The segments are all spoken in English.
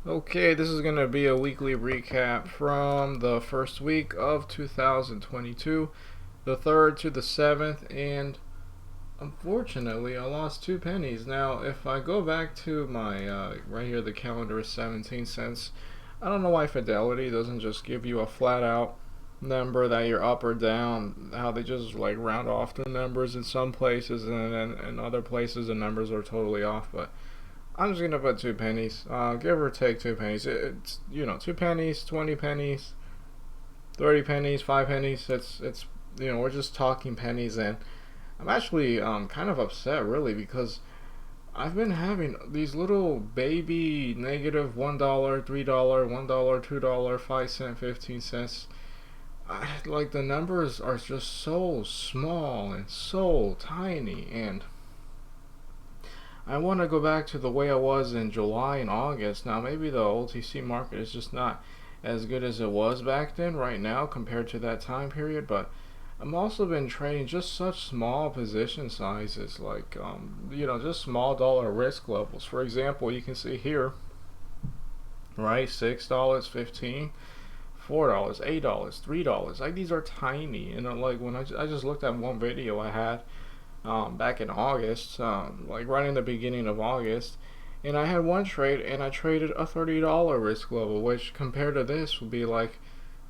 Okay, this is going to be a weekly recap from the first week of 2022, the 3rd to the 7th, and unfortunately, I lost 2 pennies. Now, if I go back to my, right here, the calendar is 17 cents. I don't know why Fidelity doesn't just give you a flat out number that you're up or down, how they just like round off the numbers in some places, and then in other places the numbers are totally off, but I'm just gonna put 2 pennies, give or take 2 pennies. It's 2 pennies, 20 pennies, 30 pennies, 5 pennies. It's we're just talking pennies, and I'm actually kind of upset really because I've been having these little baby negative $1, $3, $1, $2, 5 cent, 15 cents. Like the numbers are just so small and so tiny, and I want to go back to the way I was in July and August. Now, maybe the OTC market is just not as good as it was back then right now compared to that time period, but I've also been trading just such small position sizes, like, just small dollar risk levels. For example, you can see here, right, $6, 15, $4, $8, $3. Like, these are tiny. Like when I just looked at one video I had back in August, like right in the beginning of August, and I had one trade and I traded a $30 risk level, which compared to this would be like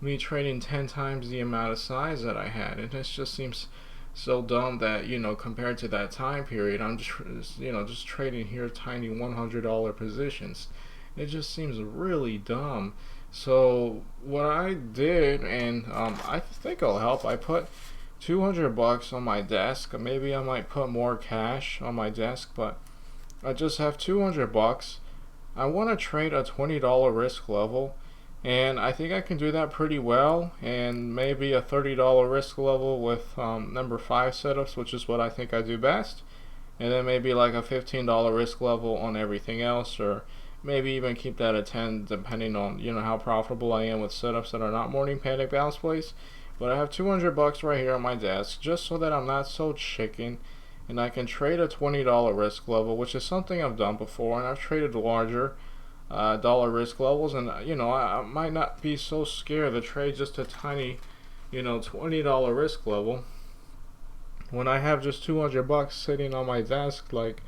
me trading 10 times the amount of size that I had. And this just seems so dumb that, compared to that time period, I'm just trading here tiny $100 positions. It just seems really dumb. So what I did, and I think it'll help, I put $200 on my desk. Maybe I might put more cash on my desk, but I just have $200. I want to trade a $20 risk level, and I think I can do that pretty well. And maybe a $30 risk level with number 5 setups, which is what I think I do best. And then maybe like a $15 risk level on everything else, or maybe even keep that at 10 depending on how profitable I am with setups that are not morning panic bounce plays. But I have $200 right here on my desk just so that I'm not so chicken, and I can trade a $20 risk level, which is something I've done before, and I've traded larger dollar risk levels, and I might not be so scared to trade just a tiny $20 risk level when I have just $200 sitting on my desk. Like,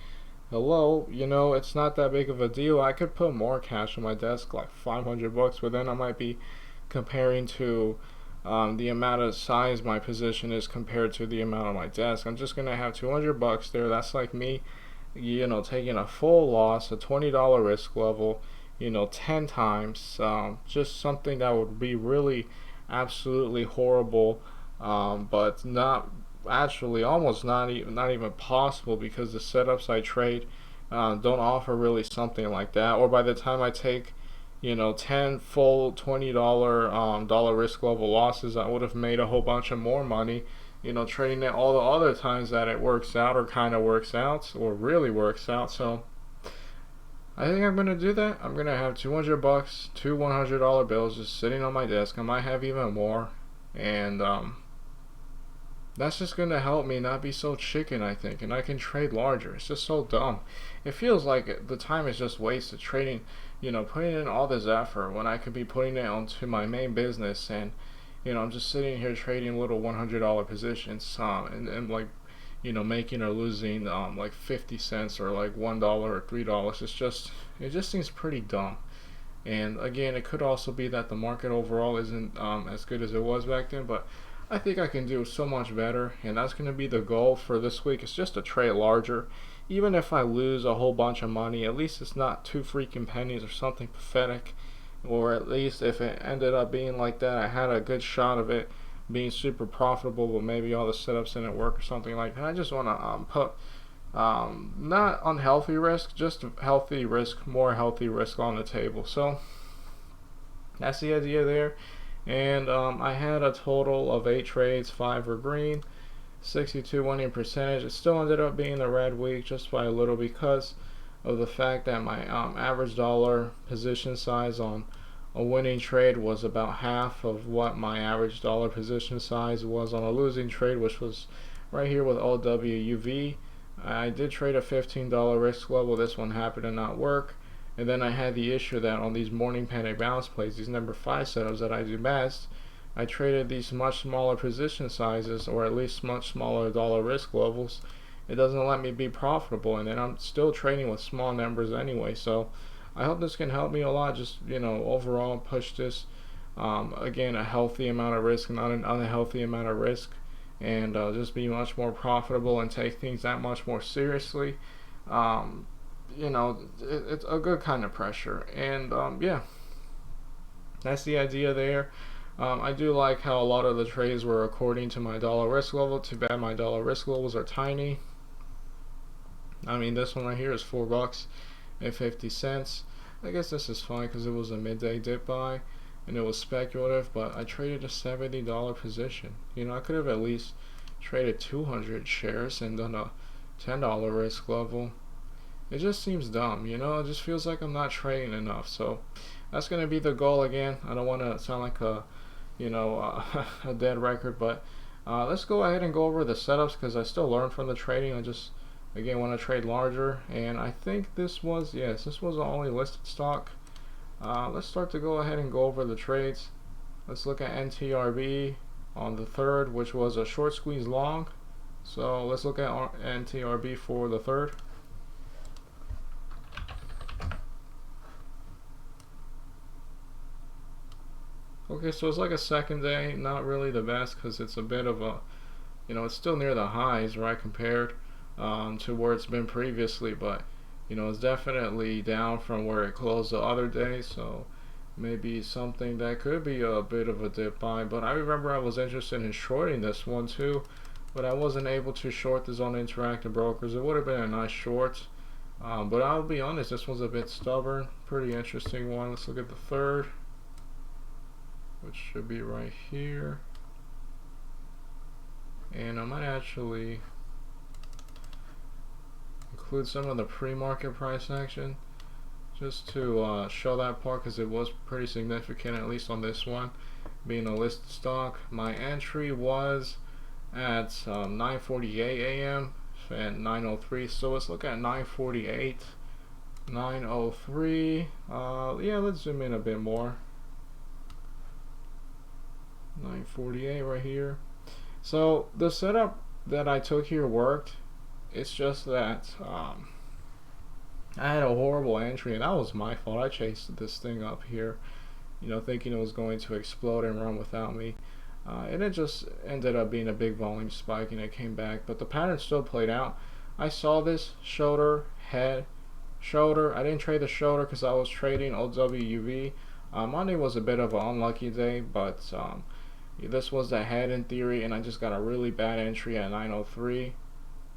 hello, it's not that big of a deal. I could put more cash on my desk, like $500, but then I might be comparing to the amount of size my position is compared to the amount on my desk. I'm just gonna have $200 there. That's like me, taking a full loss, a $20 risk level, 10 times. Just something that would be really absolutely horrible, but not actually almost not even possible, because the setups I trade don't offer really something like that. Or by the time I take 10 full $20 risk level losses, I would have made a whole bunch of more money, trading it all the other times that it works out, or kind of works out, or really works out. So I think I'm gonna do that. I'm gonna have $200, two $100 bills just sitting on my desk. I might have even more, and that's just gonna help me not be so chicken, I think, and I can trade larger. It's just so dumb. It feels like the time is just wasted trading, putting in all this effort when I could be putting it onto my main business, and I'm just sitting here trading little $100 positions, and like, making or losing like 50 cents or like $1 or $3. It just seems pretty dumb. And again, it could also be that the market overall isn't as good as it was back then, but I think I can do so much better, and that's going to be the goal for this week. It's just to trade larger. Even if I lose a whole bunch of money, at least it's not 2 freaking pennies or something pathetic. Or at least if it ended up being like that, I had a good shot of it being super profitable, but maybe all the setups didn't work or something like that. I just want to put not unhealthy risk, just healthy risk, more healthy risk on the table. So that's the idea there. And I had a total of 8 trades, 5 were green, 62 winning percentage. It still ended up being a red week just by a little, because of the fact that my average dollar position size on a winning trade was about half of what my average dollar position size was on a losing trade, which was right here with OWUV. I did trade a $15 risk level. This one happened to not work. And then I had the issue that on these morning panic bounce plays, these number 5 setups that I do best, I traded these much smaller position sizes, or at least much smaller dollar risk levels. It doesn't let me be profitable, and then I'm still trading with small numbers anyway. So I hope this can help me a lot. Just, overall push this. Again, a healthy amount of risk, not an unhealthy amount of risk, and just be much more profitable and take things that much more seriously. It's a good kind of pressure, and yeah, that's the idea there. I do like how a lot of the trades were according to my dollar risk level. Too bad my dollar risk levels are tiny. I mean, this one right here is $4.50. I guess this is fine because it was a midday dip buy and it was speculative, but I traded a $70 position. I could have at least traded 200 shares and done a $10 risk level. It just seems dumb, it just feels like I'm not trading enough. So that's going to be the goal again. I don't want to sound like a a dead record, but let's go ahead and go over the setups because I still learn from the trading. I just again want to trade larger, and I think this was the only listed stock. Let's start to go ahead and go over the trades. Let's look at NTRB on the 3rd, which was a short squeeze long. So let's look at NTRB for the 3rd. Okay, so it's like a second day, not really the best because it's a bit of a, it's still near the highs, right, compared to where it's been previously, but, it's definitely down from where it closed the other day, so maybe something that could be a bit of a dip buy. But I remember I was interested in shorting this one too, but I wasn't able to short this on Interactive Brokers. It would have been a nice short, but I'll be honest, this one's a bit stubborn. Pretty interesting one. Let's look at the 3rd, which should be right here, and I might actually include some of the pre-market price action just to show that part because it was pretty significant, at least on this one being a listed stock. My entry was at 9:48 a.m. and 9:03, so let's look at 9:48, 9:03. Yeah, let's zoom in a bit more. 9:48 right here. So the setup that I took here worked. It's just that I had a horrible entry, and that was my fault. I chased this thing up here, thinking it was going to explode and run without me. And it just ended up being a big volume spike, and it came back. But the pattern still played out. I saw this shoulder, head, shoulder. I didn't trade the shoulder because I was trading OWUV. Monday was a bit of an unlucky day, but this was the head in theory, and I just got a really bad entry at 9:03.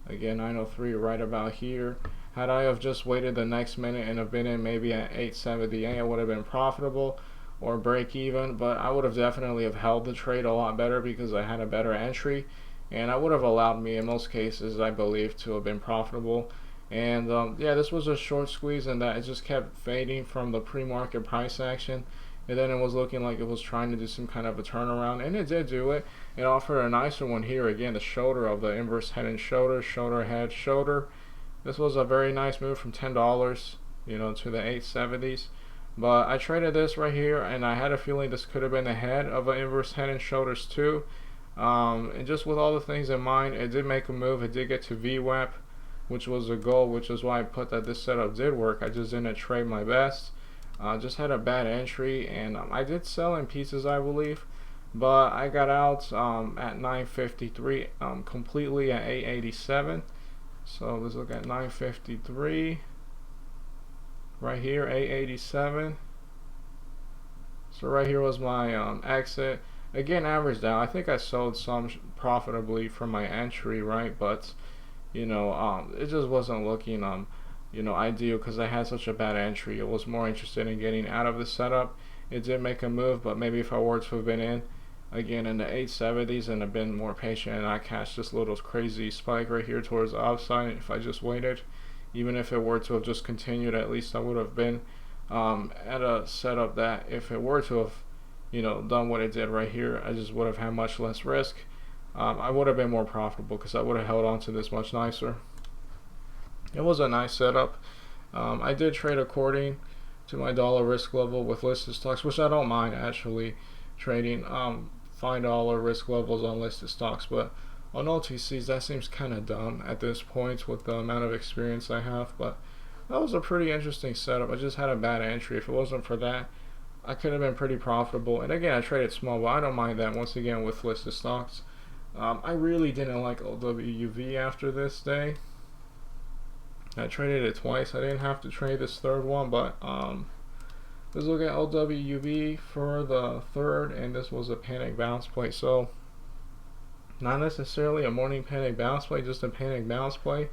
Again, 9:03 right about here. Had I have just waited the next minute and have been in maybe at 8:78, I would have been profitable or break even, but I would have definitely have held the trade a lot better because I had a better entry, and I would have allowed me in most cases, I believe, to have been profitable. And yeah, this was a short squeeze, and that it just kept fading from the pre-market price action, and then it was looking like it was trying to do some kind of a turnaround, and it did do it. It offered a nicer one here. Again, the shoulder of the inverse head and shoulder, shoulder, head, shoulder. This was a very nice move from $10, to the 870s. But I traded this right here, and I had a feeling this could have been the head of an inverse head and shoulders too. And just with all the things in mind, it did make a move. It did get to VWAP, which was a goal, which is why I put that this setup did work. I just didn't trade my best. Just had a bad entry, and I did sell in pieces, I believe, but I got out at 9:53 completely at 887. So let's look at 9:53 right here, 887. So right here was my exit. Again, averaged out. I think I sold some profitably from my entry, right? But it just wasn't looking ideal because I had such a bad entry. I was more interested in getting out of the setup. It did make a move, but maybe if I were to have been in again in the 870s and have been more patient, and I catch this little crazy spike right here towards the upside, if I just waited, even if it were to have just continued, at least I would have been at a setup that if it were to have done what it did right here, I just would have had much less risk. I would have been more profitable because I would have held on to this much nicer. It was a nice setup, I did trade according to my dollar risk level with listed stocks, which I don't mind actually trading $5 risk levels on listed stocks, but on OTCs that seems kind of dumb at this point with the amount of experience I have. But that was a pretty interesting setup. I just had a bad entry. If it wasn't for that, I could have been pretty profitable. And again, I traded small, but I don't mind that once again with listed stocks. I really didn't like LWUV after this day. I traded it twice. I didn't have to trade this third one, but let's look at LWUV for the third, and this was a panic bounce play. So not necessarily a morning panic bounce play, just a panic bounce play.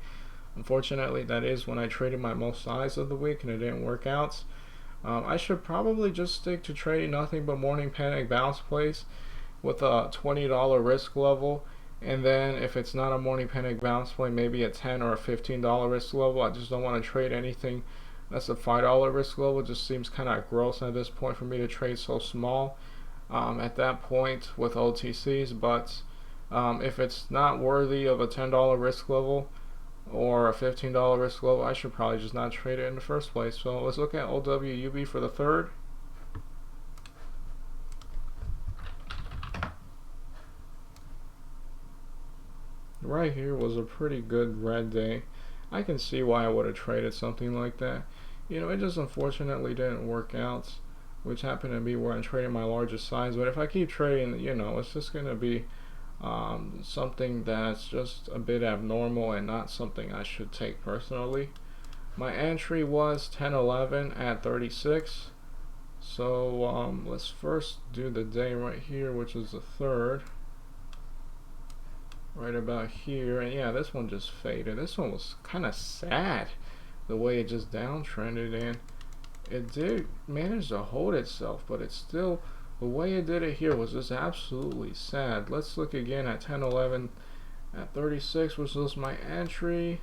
Unfortunately, that is when I traded my most size of the week, and it didn't work out. I should probably just stick to trading nothing but morning panic bounce plays with a $20 risk level, and then if it's not a morning panic bounce play, maybe a $10 or a $15 risk level. I just don't want to trade anything that's a $5 risk level. It just seems kind of gross at this point for me to trade so small at that point with OTCs. But if it's not worthy of a $10 risk level or a $15 risk level, I should probably just not trade it in the first place. So let's look at OWUB for the third. Right here was a pretty good red day. I can see why I would have traded something like that. You know, it just unfortunately didn't work out, which happened to be where I'm trading my largest size. But if I keep trading, you know, it's just going to be something that's just a bit abnormal and not something I should take personally. My entry was 10-11 at 36. So let's first do the day right here, which is the third. Right about here, and yeah, this one just faded. This one was kind of sad the way it just downtrended, and it did manage to hold itself, but it's still, the way it did it here was just absolutely sad. Let's look again at 10-11 at 36, which was my entry.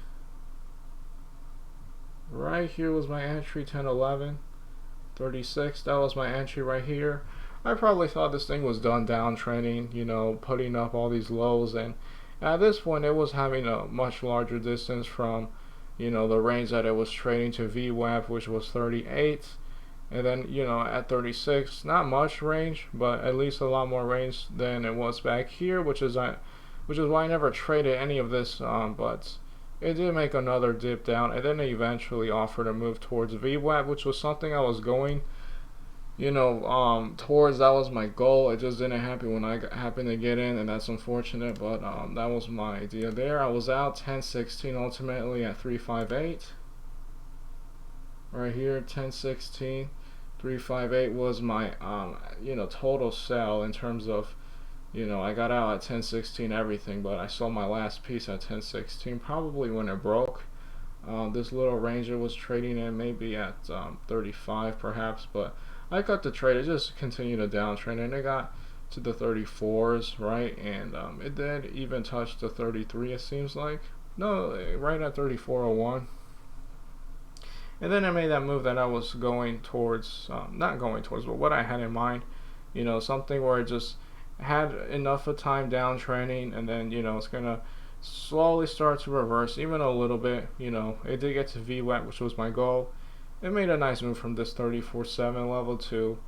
Right here was my entry, 10-11 36. That was my entry right here. I probably thought this thing was done downtrending, you know, putting up all these lows, and at this point it was having a much larger distance from, you know, the range that it was trading to VWAP, which was 38, and then, you know, at 36, not much range, but at least a lot more range than it was back here, which is why I never traded any of this, but it did make another dip down, and then it eventually offered a move towards VWAP, which was something I was going, you know, towards. That was my goal. It just didn't happen when I happened to get in, and that's unfortunate, but that was my idea there. I was out 10-16 ultimately at 358. Right here, 10-16, 358 was my you know, total sell in terms of, you know, I got out at 10-16 everything, but I sold my last piece at 10-16 probably when it broke. This little range it was trading in maybe at 35 perhaps, but I cut the trade. It just continued to downtrend, and it got to the 34s, right? And it did even touch the 33, it seems like. No, right at 34.01. And then I made that move that I was going towards, not going towards, but what I had in mind. You know, something where it just had enough of time downtrending, and then, you know, it's going to slowly start to reverse, even a little bit. You know, it did get to VWAP, which was my goal. It made a nice move from this 34.7 level to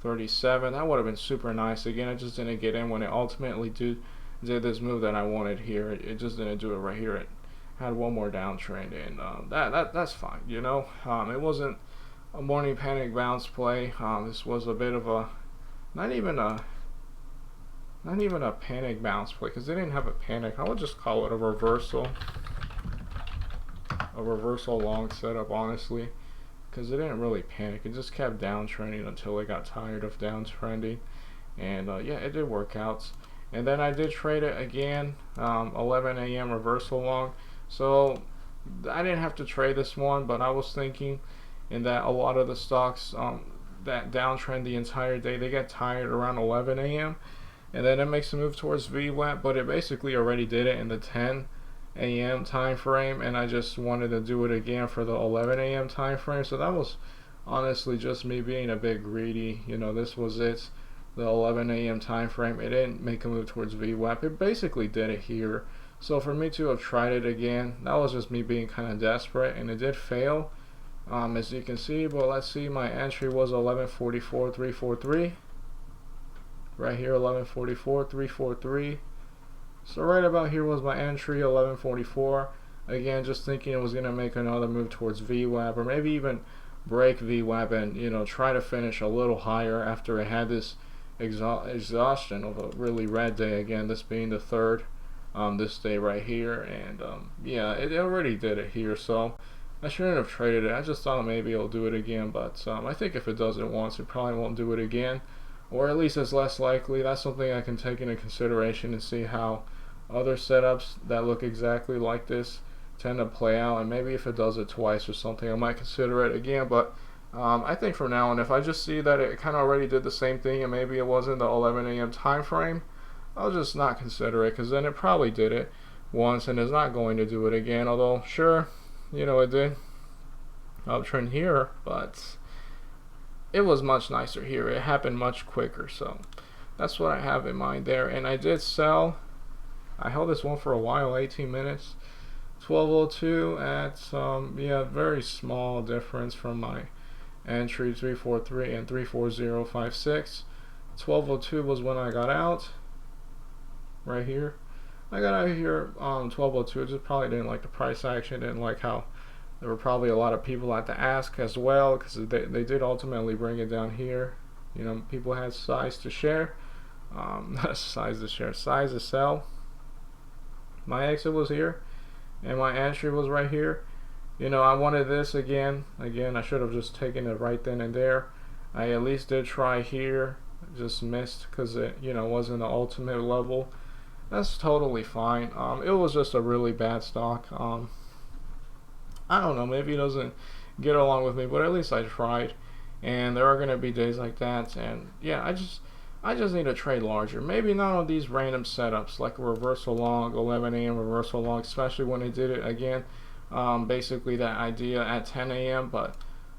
37. That would have been super nice. Again, I just didn't get in when it ultimately did this move that I wanted here. It just didn't do it right here. It had one more downtrend, and that's fine. You know, it wasn't a morning panic bounce play. This was a bit of a not even a panic bounce play, because they didn't have a panic. I would just call it a reversal long setup, honestly. Because it didn't really panic. It just kept downtrending until it got tired of downtrending. And yeah, it did work out. And then I did trade it again, 11 a.m. reversal long. So I didn't have to trade this one, but I was thinking in that a lot of the stocks that downtrend the entire day, they get tired around 11 a.m. And then it makes a move towards VWAP, but it basically already did it in the 10 a.m. time frame, and I just wanted to do it again for the 11 a.m. time frame. So that was honestly just me being a bit greedy. You know, this was it, the 11 a.m. time frame. It didn't make a move towards VWAP. It basically did it here. So for me to have tried it again, that was just me being kind of desperate, and it did fail. as you can see. But let's see, my entry was 1144.343 right here, 1144.343. So right about here was my entry, 1144. Again, just thinking it was going to make another move towards VWAP, or maybe even break VWAP and, you know, try to finish a little higher after it had this exhaustion of a really red day. Again, this being the third, this day right here, and yeah, it already did it here, so I shouldn't have traded it. I just thought maybe it'll do it again, but I think if it does it once, it probably won't do it again, or at least it's less likely. That's something I can take into consideration and see how other setups that look exactly like this tend to play out, and maybe if it does it twice or something, I might consider it again. But I think from now on, if I just see that it kind of already did the same thing and maybe it wasn't the 11 a.m. time frame, I'll just not consider it, because then it probably did it once and is not going to do it again. Although sure, you know, it did uptrend here, but it was much nicer here. It happened much quicker, so that's what I have in mind there. And I did sell. I held this one for a while, 18 minutes. 1202 at yeah, very small difference from my entry 343 and 34056. 1202 was when I got out. Right here, I got out here 1202. Just probably didn't like the price action. Didn't like how there were probably a lot of people at the ask as well, because they did ultimately bring it down here. You know, people had size to share, size to sell. My exit was here, and my entry was right here. You know, I wanted this again. I should have just taken it right then and there. I at least did try here, just missed because it, you know, wasn't the ultimate level. That's totally fine. It was just a really bad stock. I don't know, maybe it doesn't get along with me, but at least I tried. And there are going to be days like that, and yeah, I just need to trade larger. Maybe not on these random setups like a reversal long, 11 a.m. reversal long, especially when they did it again. Basically that idea at 10 a.m. But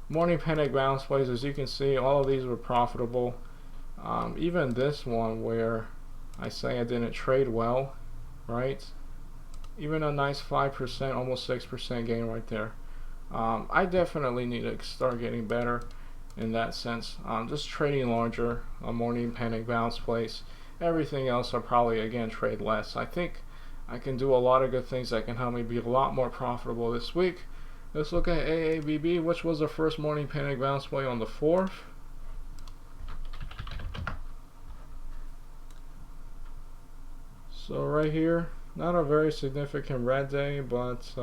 morning panic bounce plays, as you can see, all of these were profitable. Even this one where I say I didn't trade well, right? Even a nice 5%, almost 6% gain right there. I definitely need to start getting better in that sense. Just trading larger, a morning panic bounce place. Everything else I'll probably again trade less. I think I can do a lot of good things that can help me be a lot more profitable this week. Let's look at AABB, which was the first morning panic bounce play on the 4th. So right here, not a very significant red day, but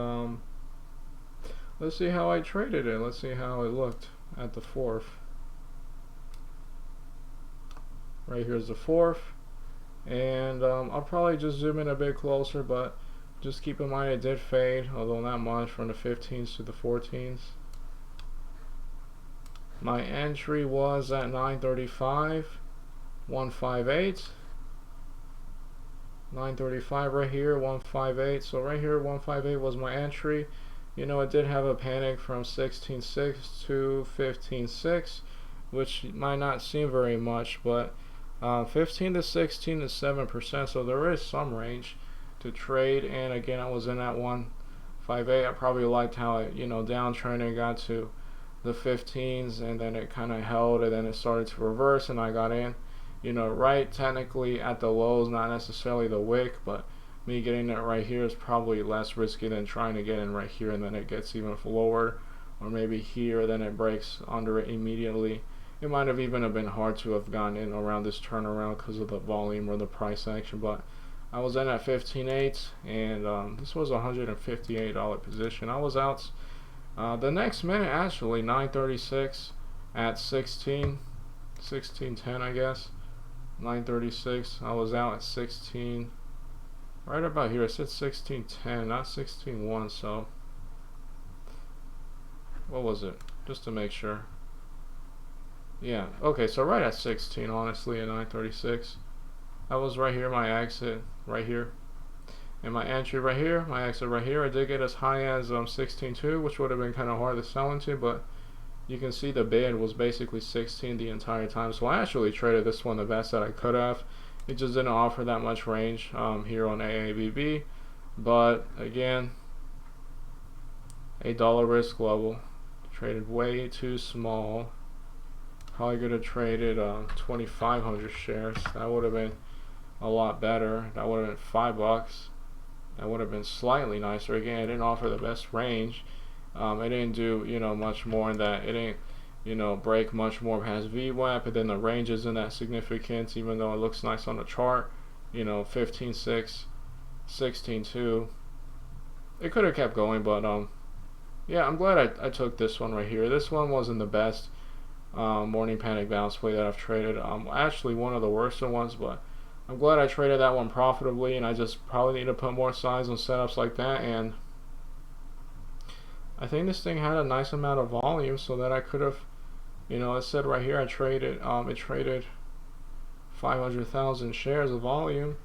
let's see how I traded it. Let's see how it looked at the 4th. Right here's the 4th, and I'll probably just zoom in a bit closer, but just keep in mind it did fade, although not much, from the 15s to the 14s. My entry was at 935, 158. 935 right here, 158. So right here, 158 was my entry. You know, it did have a panic from 16.6 to 15.6, which might not seem very much, but 15 to 16 is 7%, so there is some range to trade. And again, I was in at 158. I probably liked how it, you know, downtrended, got to the 15s, and then it kind of held, and then it started to reverse, and I got in. You know, right technically at the lows, not necessarily the wick, but me getting it right here is probably less risky than trying to get in right here and then it gets even lower, or maybe here, then it breaks under it immediately. It might have even been hard to have gotten in around this turnaround because of the volume or the price action, but I was in at 15.8, and this was a $158 position. I was out the next minute, actually, 9:36 at 16:10, I guess. 9:36. I was out at 16, right about here. It said 16:10, not 16:1. So what was it? Just to make sure. Yeah. Okay. So right at 16, honestly, at 9:36. I was right here. My exit right here, and my entry right here. My exit right here. I did get as high as 16.2, which would have been kind of hard to sell into, but you can see the bid was basically 16 the entire time. So I actually traded this one the best that I could have. It just didn't offer that much range here on AABB. But again, $8 risk level. Traded way too small. Probably could have traded 2,500 shares. That would have been a lot better. That would have been $5. That would have been slightly nicer. Again, it didn't offer the best range. It didn't do, much more in that. It didn't, break much more past VWAP, and then the range isn't that significant, even though it looks nice on the chart. 15.6, 16.2. It could have kept going, but yeah, I'm glad I took this one right here. This one wasn't the best morning panic bounce play that I've traded. Actually one of the worst ones, but I'm glad I traded that one profitably, and I just probably need to put more size on setups like that. And I think this thing had a nice amount of volume, so that I could have, it said right here I traded, it traded 500,000 shares of volume,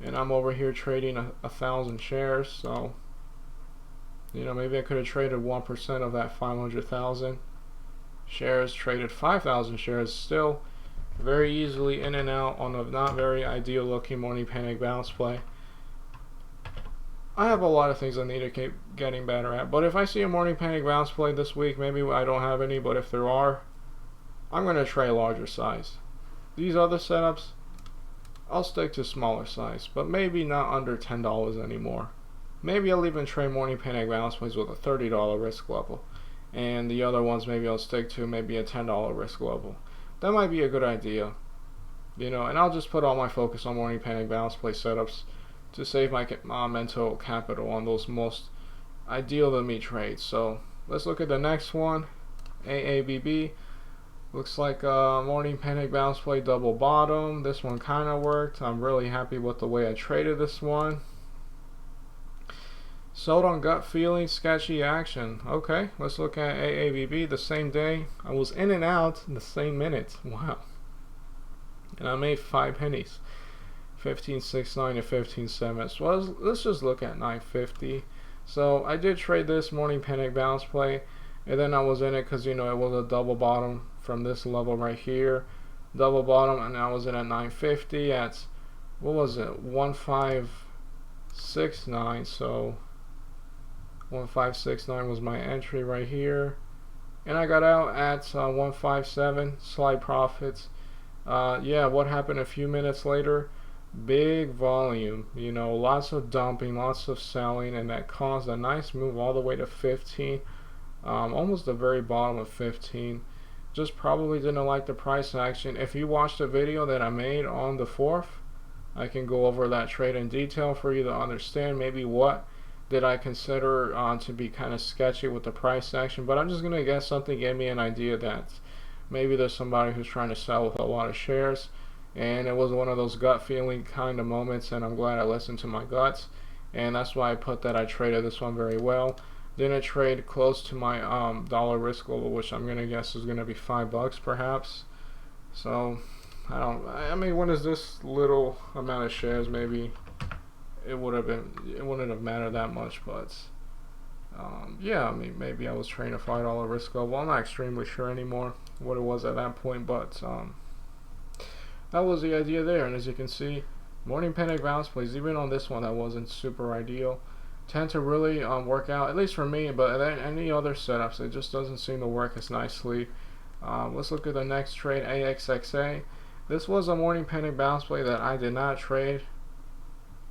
and I'm over here trading 1,000 shares. So maybe I could have traded 1% of that 500,000 shares, traded 5,000 shares, still very easily in and out on a not very ideal looking morning panic bounce play. I have a lot of things I need to keep getting better at, but if I see a morning panic bounce play this week, maybe I don't have any, but if there are, I'm going to trade larger size. These other setups, I'll stick to smaller size, but maybe not under $10 anymore. Maybe I'll even trade morning panic bounce plays with a $30 risk level, and the other ones maybe I'll stick to maybe a $10 risk level. That might be a good idea, and I'll just put all my focus on morning panic bounce play setups to save my mental capital on those most ideal to me trades. So let's look at the next one. AABB looks like a morning panic bounce play double bottom. This one kind of worked. I'm really happy with the way I traded this one. Sold on gut feeling, sketchy action. Okay, let's look at AABB. The same day, I was in and out in the same minute. Wow. And I made 5 pennies. 15.69 and 15.7. So let's just look at 9.50. So I did trade this morning panic bounce play, and then I was in it because it was a double bottom from this level right here, double bottom, and I was in at 9.50 at, what was it, 1569. So 1569 was my entry right here, and I got out at 157, slight profits. Yeah, what happened a few minutes later? Big volume, lots of dumping, lots of selling, and that caused a nice move all the way to 15, almost the very bottom of 15. Just probably didn't like the price action. If you watched the video that I made on the 4th, I can go over that trade in detail for you to understand maybe what did I consider to be kind of sketchy with the price action. But I'm just going to guess something gave me an idea that maybe there's somebody who's trying to sell with a lot of shares. And it was one of those gut feeling kind of moments, and I'm glad I listened to my guts, and that's why I put that I traded this one very well. Then I trade close to my dollar risk level, which I'm gonna guess is gonna be $5 perhaps. So I mean, when is this little amount of shares? Maybe it wouldn't have mattered that much, but yeah, I mean, maybe I was trading a $5 risk level. I'm not extremely sure anymore what it was at that point, but that was the idea there. And as you can see, morning panic bounce plays, even on this one that wasn't super ideal, tend to really work out, at least for me. But any other setups, it just doesn't seem to work as nicely. Let's look at the next trade, AXXA. This was a morning panic bounce play that I did not trade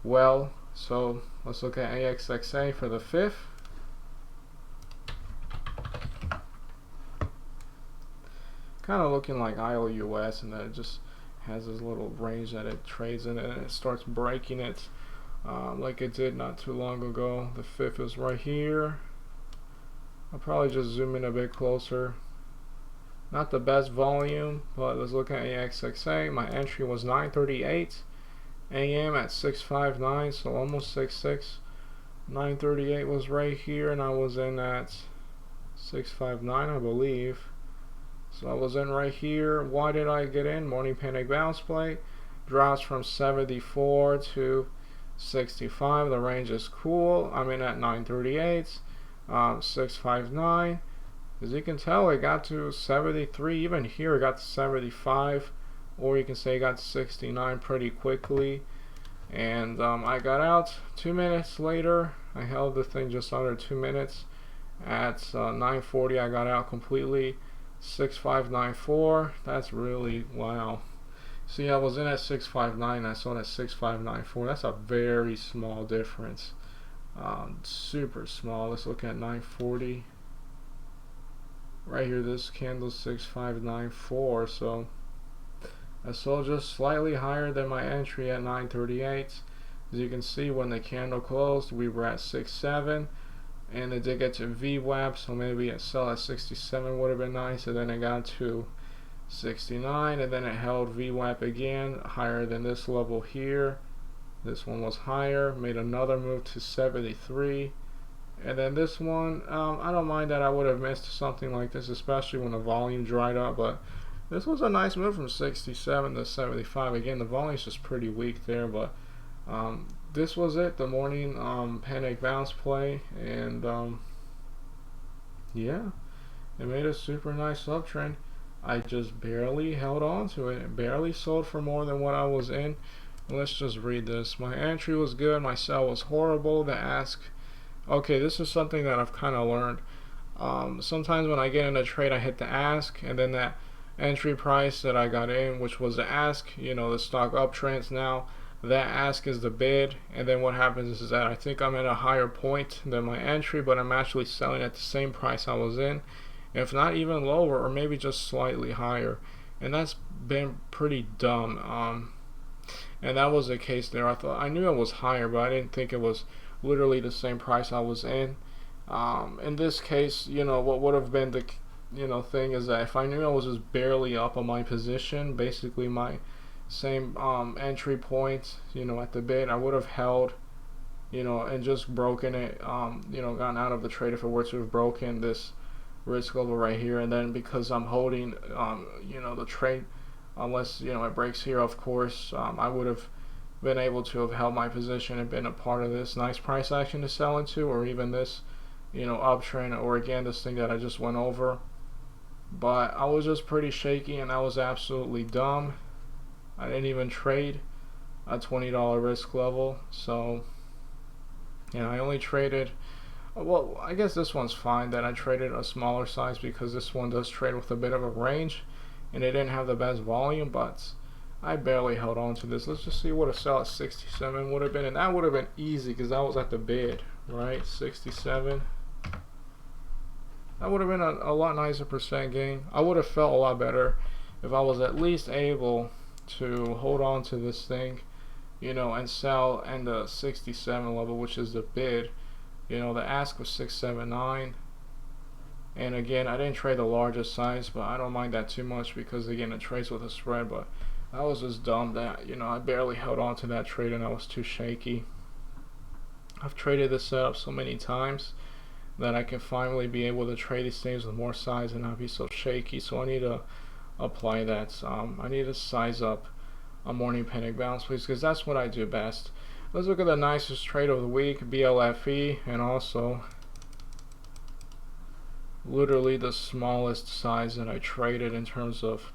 well. So let's look at AXXA for the 5th. Kind of looking like IOUS, and that it just has this little range that it trades in, and it starts breaking it like it did not too long ago. The 5th is right here. I'll probably just zoom in a bit closer. Not the best volume, but let's look at AXXA. My entry was 9:38 a.m. at 6:59, so almost 6:6. 9:38 was right here, and I was in at 6:59, I believe. So I was in right here. Why did I get in? Morning panic bounce play. Drops from 74 to 65. The range is cool. I'm in at 9:38. 6:59. As you can tell, it got to 73. Even here, it got to 75. Or you can say it got to 69 pretty quickly. And I got out 2 minutes later. I held the thing just under 2 minutes. At 9:40 I got out completely. 6594. That's really wow. See, I was in at 659. I saw that 6594. That's a very small difference. Super small. Let's look at 940. Right here, this candle 6594. So I sold just slightly higher than my entry at 938. As you can see, when the candle closed, we were at 67. And it did get to VWAP, so maybe a sell at 67 would have been nice. And then it got to 69, and then it held VWAP again, higher than this level here. This one was higher, made another move to 73. And then this one, I don't mind that I would have missed something like this, especially when the volume dried up. But this was a nice move from 67 to 75. Again, the volume's just pretty weak there, but this was it, the morning panic bounce play, and yeah, it made a super nice uptrend. I just barely held on to it, barely sold for more than what I was in. Let's just read this. My entry was good, my sell was horrible. The ask, okay, this is something that I've kind of learned. Sometimes when I get in a trade, I hit the ask, and then that entry price that I got in, which was the ask, you know, the stock uptrends now. That ask is the bid, and then what happens is that I think I'm at a higher point than my entry, but I'm actually selling at the same price I was in, if not even lower, or maybe just slightly higher. And that's been pretty dumb. And that was the case there. I knew it was higher, but I didn't think it was literally the same price I was in. In this case, you know, what would have been the thing is that if I knew I was just barely up on my position, basically my same entry point, you know, at the bid, I would have held, you know, and just broken it, you know, gotten out of the trade if it were to have broken this risk level right here. And then because I'm holding, you know, the trade, unless, you know, it breaks here, of course, I would have been able to have held my position and been a part of this nice price action to sell into, or even this, you know, uptrend, or again, this thing that I just went over. But I was just pretty shaky, and that was absolutely dumb. I didn't even trade a $20 risk level, so, you know, I only traded, well, I guess this one's fine that I traded a smaller size, because this one does trade with a bit of a range, and it didn't have the best volume, but I barely held on to this. Let's just see what a sell at 67 would have been, and that would have been easy because that was at the bid, right? 67. That would have been a lot nicer percent gain. I would have felt a lot better if I was at least able to hold on to this thing, you know, and sell in the 67 level, which is the bid. You know, the ask was 679, and again, I didn't trade the largest size, but I don't mind that too much because again, it trades with a spread. But that was just dumb that, you know, I barely held on to that trade and I was too shaky. I've traded this setup so many times that I can finally be able to trade these things with more size and not be so shaky. So I need to apply that. I need to size up a morning panic bounce, please, because that's what I do best. Let's look at the nicest trade of the week, BLFE, and also literally the smallest size that I traded in terms of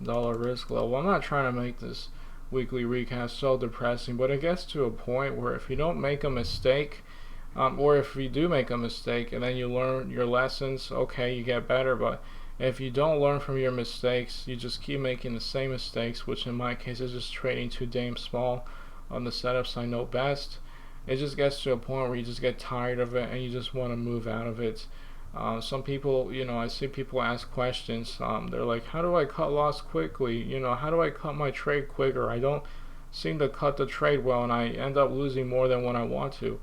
dollar risk level. I'm not trying to make this weekly recap so depressing, but it gets to a point where if you don't make a mistake, or if you do make a mistake and then you learn your lessons, okay, you get better. But if you don't learn from your mistakes, you just keep making the same mistakes, which in my case is just trading too damn small on the setups I know best. It just gets to a point where you just get tired of it and you just want to move out of it. Some people, you know, I see people ask questions. They're like, how do I cut loss quickly? You know, how do I cut my trade quicker? I don't seem to cut the trade well and I end up losing more than what I want to.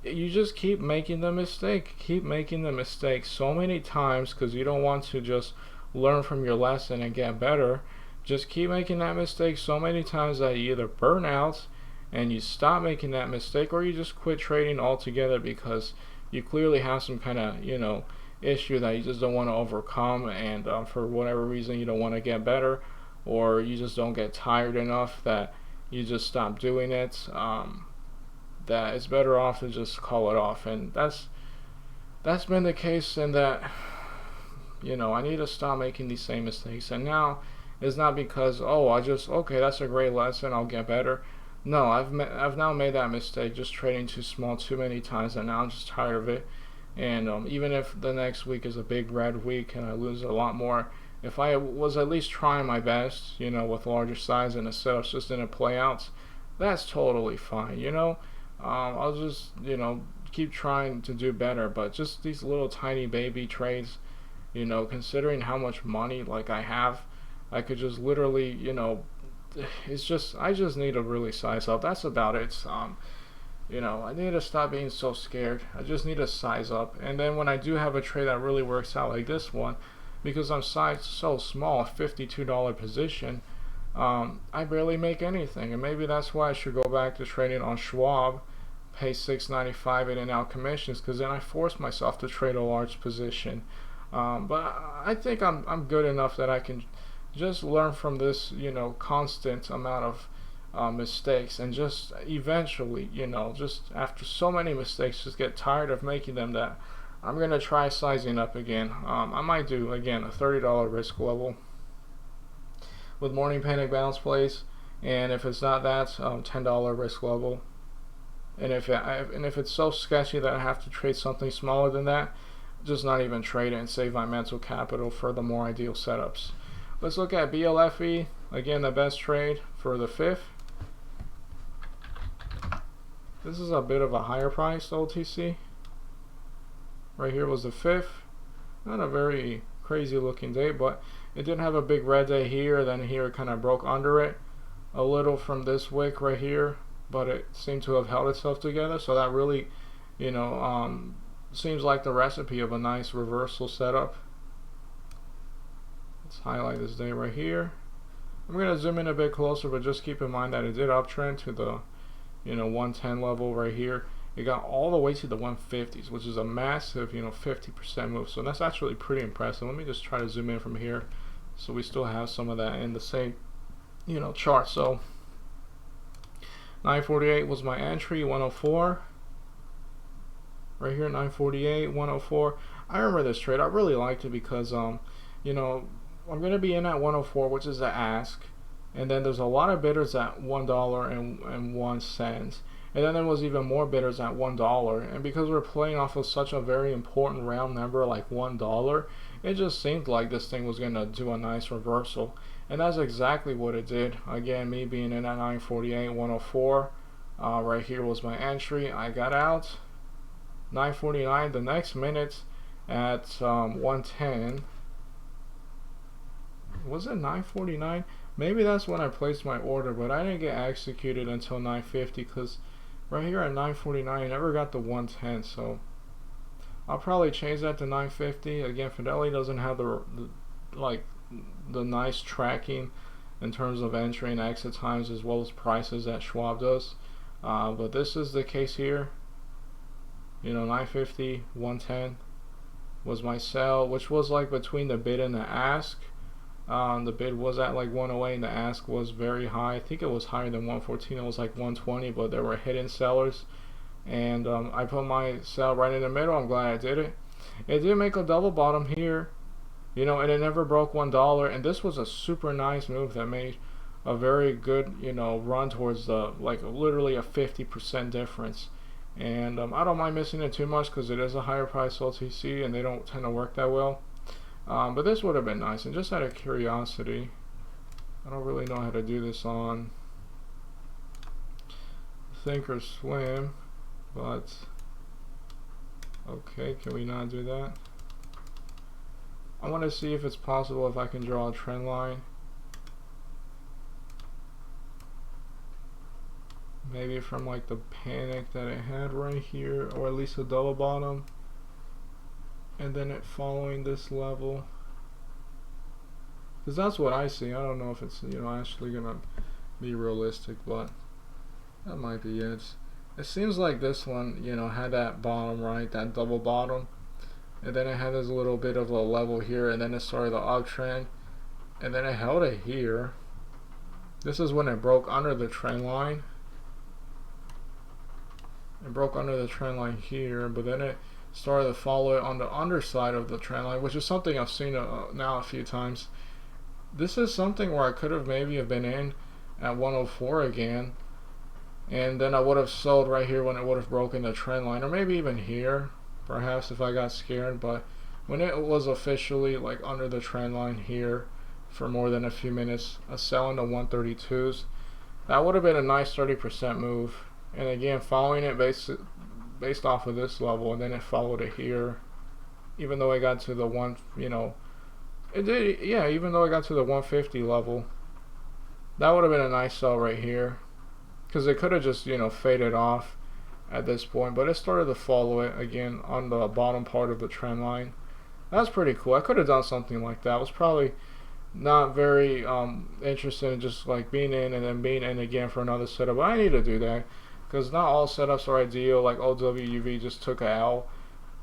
You just keep making the mistake. Keep making the mistake so many times because you don't want to just learn from your lesson and get better. Just keep making that mistake so many times that you either burn out and you stop making that mistake, or you just quit trading altogether because you clearly have some kind of, you know, issue that you just don't want to overcome, and for whatever reason you don't want to get better, or you just don't get tired enough that you just stop doing it. That it's better off to just call it off, and that's been the case. And that, you know, I need to stop making these same mistakes. And now it's not because, oh, okay, that's a great lesson, I'll get better. No, I've now made that mistake, just trading too small too many times, and now I'm just tired of it. And even if the next week is a big red week and I lose a lot more, if I was at least trying my best, with larger size and the setups just didn't play out, that's totally fine. I'll just keep trying to do better. But just these little tiny baby trades, considering how much money like I have, I could just literally, it's just I just need to really size up. That's about it. I need to stop being so scared. I just need to size up. And then when I do have a trade that really works out like this one, because I'm sized so small, a $52 position, I barely make anything. And maybe that's why I should go back to trading on Schwab, pay $6.95 in and out commissions, because then I force myself to trade a large position. But I think I'm good enough that I can just learn from this, constant amount of mistakes, and just eventually, just after so many mistakes, just get tired of making them, that I'm going to try sizing up again. I might do, again, a $30 risk level with morning panic bounce plays, and if it's not that, $10 risk level. And if it's so sketchy that I have to trade something smaller than that, just not even trade it and save my mental capital for the more ideal setups. Let's look at BLFE, again the best trade for the 5th. This is a bit of a higher price OTC. Right here was the 5th. Not a very crazy looking day, but it did have a big red day here. Then here it kind of broke under it a little from this wick right here, but it seemed to have held itself together. So that really, seems like the recipe of a nice reversal setup. Let's highlight this day right here. I'm going to zoom in a bit closer, but just keep in mind that it did uptrend to the 110 level right here. It got all the way to the 150s, which is a massive 50% move. So that's actually pretty impressive. Let me just try to zoom in from here so we still have some of that in the same chart. So 948 was my entry, 104 right here, 948, 104. I remember this trade. I really liked it because I'm going to be in at 104, which is the ask, and then there's a lot of bidders at $1.01, and then there was even more bidders at $1. And because we're playing off of such a very important round number like $1, it just seemed like this thing was going to do a nice reversal, and that's exactly what it did. Again, me being in at 948, 104, right here was my entry. I got out 949 the next minute at 110. Was it 949? Maybe that's when I placed my order, but I didn't get executed until 950, because right here at 949 I never got the 110. So I'll probably change that to 950. Again, Fidelity doesn't have the nice tracking in terms of entry and exit times as well as prices that Schwab does, but this is the case here. 950, 110 was my sell, which was like between the bid and the ask. The bid was at like 108 and the ask was very high. I think it was higher than 114. It was like 120, but there were hidden sellers, and I put my sell right in the middle. I'm glad I did it. It did make a double bottom here, and it never broke $1, and this was a super nice move that made a very good run towards the literally a 50% difference. And I don't mind missing it too much because it is a higher price OTC and they don't tend to work that well. But this would have been nice. And just out of curiosity, I don't really know how to do this on Thinkorswim, but okay, can we not do that? I want to see if it's possible if I can draw a trend line. Maybe from like the panic that it had right here, or at least a double bottom, and then it following this level, because that's what I see. I don't know if it's actually gonna be realistic, but that might be it. It seems like this one had that bottom, right, that double bottom, and then it had this little bit of a level here, and then it started the uptrend, and then it held it here. This is when it broke under the trend line. It broke under the trend line here, but then it started to follow it on the underside of the trend line, which is something I've seen now a few times. This is something where I could have maybe been in at 104 again, and then I would have sold right here when it would have broken the trend line, or maybe even here. perhaps, if I got scared. But when it was officially like under the trend line here for more than a few minutes, a sell in the 132s, that would have been a nice 30% move. And again, following it based off of this level, and then it followed it here. Even though I got to the it did, yeah, even though I got to the 150 level, that would have been a nice sell right here, because it could have just, faded off at this point, but it started to follow it again on the bottom part of the trend line. That's pretty cool. I could have done something like that. I was probably not very interested in just like being in and then being in again for another setup, but I need to do that because not all setups are ideal. Like OWUV just took a L.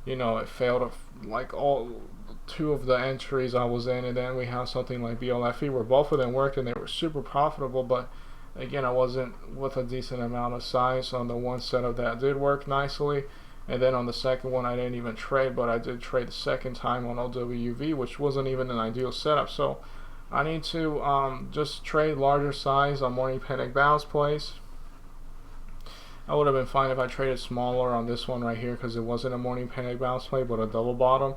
It failed like all two of the entries I was in, and then we have something like BLFE where both of them worked and they were super profitable, but again, I wasn't with a decent amount of size on the one setup that did work nicely. And then on the second one, I didn't even trade, but I did trade the second time on OWUV, which wasn't even an ideal setup. So I need to just trade larger size on morning panic bounce plays. I would have been fine if I traded smaller on this one right here because it wasn't a morning panic bounce play, but a double bottom.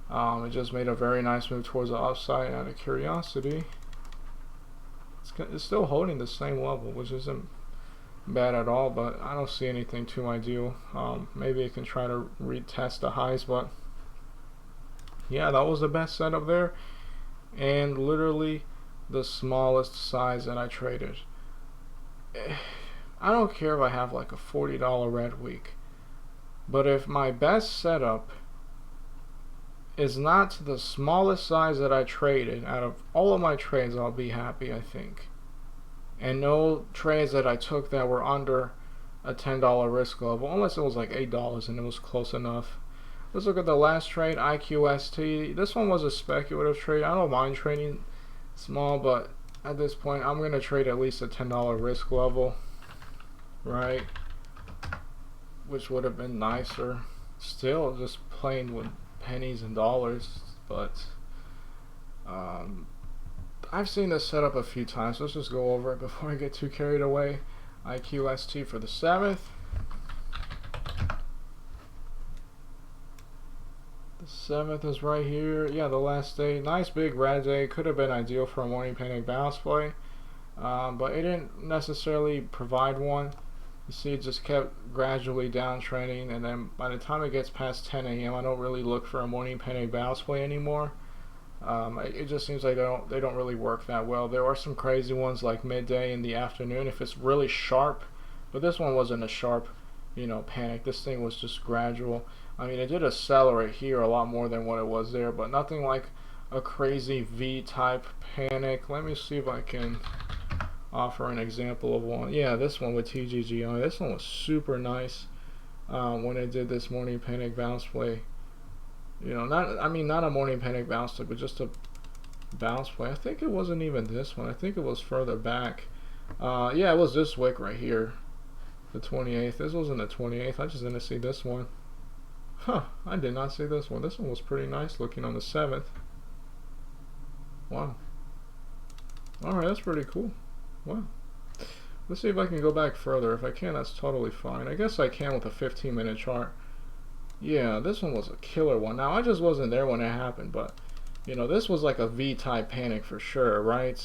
It just made a very nice move towards the upside out of curiosity. It's still holding the same level, which isn't bad at all, but I don't see anything too ideal. Maybe it can try to retest the highs, but yeah, that was the best setup there, and literally the smallest size that I traded. I don't care if I have like a $40 red week, but if my best setup is not the smallest size that I traded out of all of my trades, I'll be happy, I think. And no trades that I took that were under a $10 risk level, unless it was like $8 and it was close enough. Let's look at the last trade, IQST. This one was a speculative trade. I don't mind trading small, but at this point I'm going to trade at least a $10 risk level, right? Which would have been nicer. Still just playing with pennies and dollars, but I've seen this setup a few times. Let's just go over it before I get too carried away. IQST for the 7th. The 7th is right here. Yeah, the last day. Nice big red day. Could have been ideal for a morning panic bounce play, but it didn't necessarily provide one. You see, it just kept gradually downtrending, and then by the time it gets past 10 a.m., I don't really look for a morning panic bounce play anymore. It just seems like they don't really work that well. There are some crazy ones like midday in the afternoon if it's really sharp, but this one wasn't a sharp, panic. This thing was just gradual. I mean, it did accelerate here a lot more than what it was there, but nothing like a crazy V-type panic. Let me see if I can offer an example of one. Yeah, this one with TGGI. This one was super nice when it did this morning panic bounce play. Not a morning panic bounce play, but just a bounce play. I think it wasn't even this one. I think it was further back. Yeah, it was this wick right here, the 28th. This wasn't the 28th. I just didn't see this one. Huh, I did not see this one. This one was pretty nice looking on the 7th. Wow. Alright, that's pretty cool. Wow. Let's see if I can go back further. If I can, that's totally fine. I guess I can with a 15-minute chart. Yeah, this one was a killer one. Now, I just wasn't there when it happened, but, this was like a V-type panic for sure, right?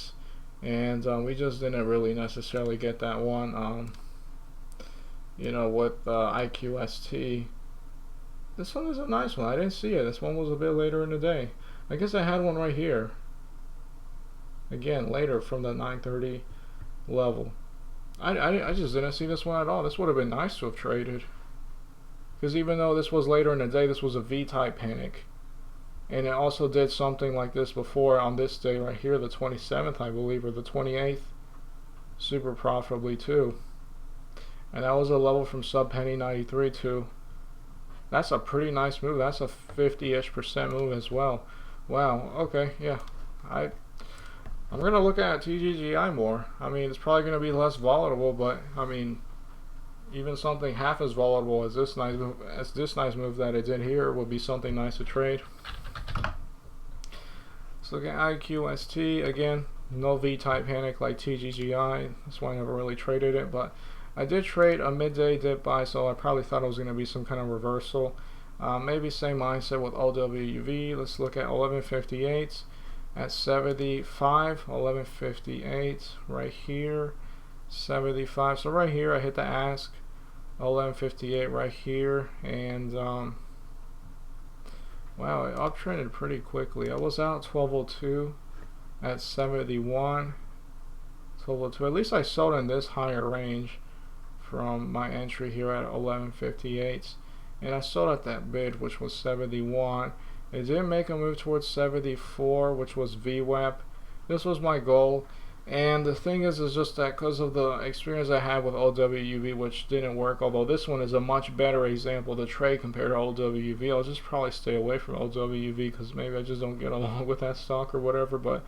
And we just didn't really necessarily get that one, with IQST. This one is a nice one. I didn't see it. This one was a bit later in the day. I guess I had one right here. Again, later from the 9:30 level. I just didn't see this one at all. This would have been nice to have traded. Because even though this was later in the day, this was a V-type panic. And it also did something like this before on this day right here, the 27th, I believe, or the 28th. Super profitably too. And that was a level from sub penny 93 to... That's a pretty nice move. That's a 50-ish% move as well. Wow, okay, yeah. I'm going to look at TGGI more. I mean, it's probably going to be less volatile, but, I mean, even something half as volatile as this nice move that it did here would be something nice to trade. Let's look at IQST. Again, no V-type panic like TGGI. That's why I never really traded it, but I did trade a midday dip buy, so I probably thought it was going to be some kind of reversal. Maybe same mindset with OWUV. Let's look at 1158 at 75, 1158 right here, 75. So right here I hit the ask, 1158 right here, and wow, it uptrended pretty quickly. I was out 1202 at 71, 1202. At least I sold in this higher range from my entry here at 1158, and I sold at that bid, which was 71. It did make a move towards 74, which was VWAP. This was my goal, and the thing is just that because of the experience I had with OWUV, which didn't work, although this one is a much better example to trade compared to OWUV, I'll just probably stay away from OWUV because maybe I just don't get along with that stock or whatever. But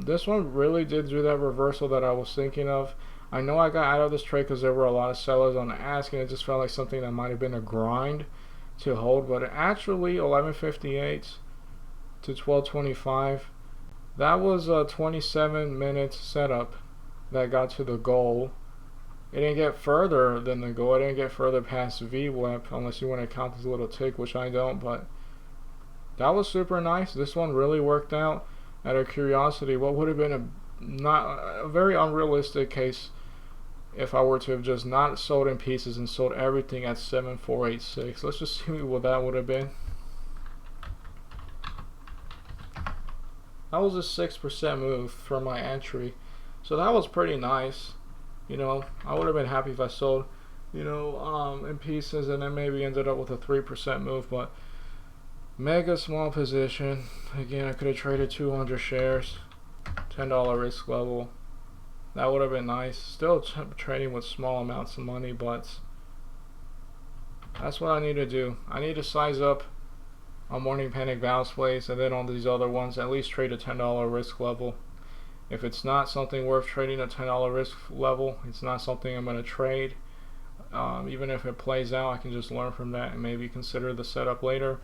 this one really did do that reversal that I was thinking of. I know I got out of this trade because there were a lot of sellers on the ask, and it just felt like something that might have been a grind to hold. But actually, 1158 to 1225, that was a 27-minute setup that got to the goal. It didn't get further than the goal. It didn't get further past VWAP, unless you want to count this little tick, which I don't. But that was super nice. This one really worked out. Out of curiosity, what would have been a very unrealistic case if I were to have just not sold in pieces and sold everything at 7486. Let's just see what that would have been. That was a 6% move from my entry, so that was pretty nice. You know, I would have been happy if I sold, you know, in pieces and then maybe ended up with a 3% move, but mega small position. Again, I could have traded 200 shares, $10 risk level. That would have been nice. Still trading with small amounts of money, but that's what I need to do. I need to size up on Morning Panic Val's plays, and then on these other ones, at least trade a $10 risk level. If it's not something worth trading a $10 risk level, it's not something I'm going to trade. Even if it plays out, I can just learn from that and maybe consider the setup later.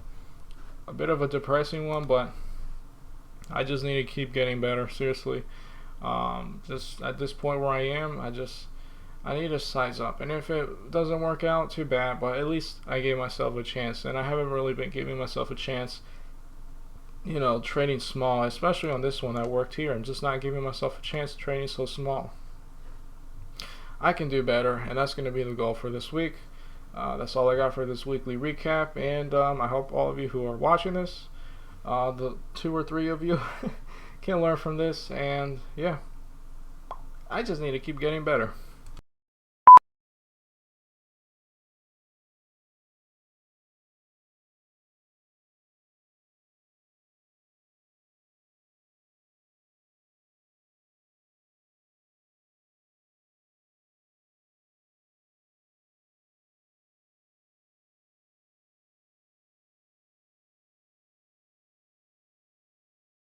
A bit of a depressing one, but I just need to keep getting better, seriously. Just at this point where I am, I need to size up, and if it doesn't work out, too bad, but at least I gave myself a chance, and I haven't really been giving myself a chance, you know, trading small, especially on this one that worked here. I'm just not giving myself a chance trading so small. I can do better, and that's going to be the goal for this week. That's all I got for this weekly recap, and I hope all of you who are watching this, the 2 or 3 of you can learn from this, and yeah, I just need to keep getting better.